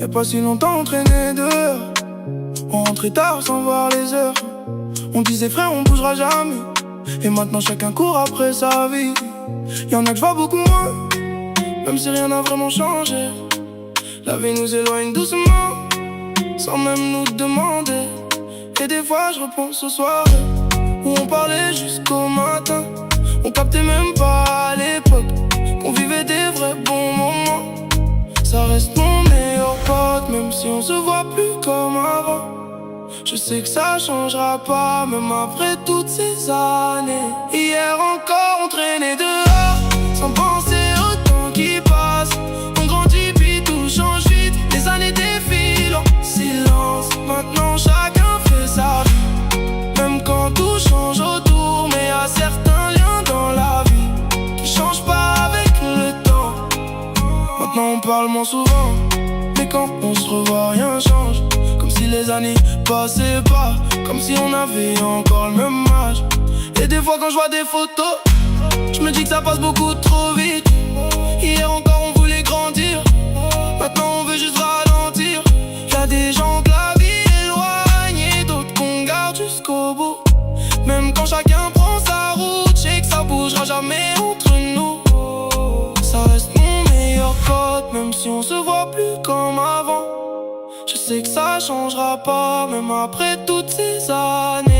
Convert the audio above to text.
Y'a pas si longtemps on traînait dehors, on rentrait tard sans voir les heures. On disait frère on bougera jamais, et maintenant chacun court après sa vie. Y'en a que je vois beaucoup moins, même si rien n'a vraiment changé. La vie nous éloigne doucement, sans même nous demander. Et des fois je repense aux soirées où on parlait jusqu'au matin. On captait même pas à l'époque qu'on vivait des vrais bons moments. Ça reste mon meilleur pote, même si on se voit plus comme avant. Je sais que ça changera pas, même après toutes ces années. Hier encore on traînait dehors, sans penser au temps qui passe. On grandit puis tout change vite, les années défilent en silence. Maintenant chacun fait sa vie, même quand tout change autour. Mais y'a certains liens dans la vie qui changent pas avec le temps. Maintenant on parle moins souvent, mais quand on se revoit rien change. Comme si les années passaient pas, comme si on avait encore le même âge. Et des fois quand je vois des photos, je me dis que ça passe beaucoup trop vite. Hier encore on voulait grandir, maintenant on veut juste ralentir. Y'a des gens que la vie éloigne et d'autres qu'on garde jusqu'au bout. Même quand chacun prend sa route, je sais que ça bougera jamais entre nous. Ça reste mon meilleur pote, même si on se voit plus comme avant. Je sais que ça changera pas, même après toutes ces années.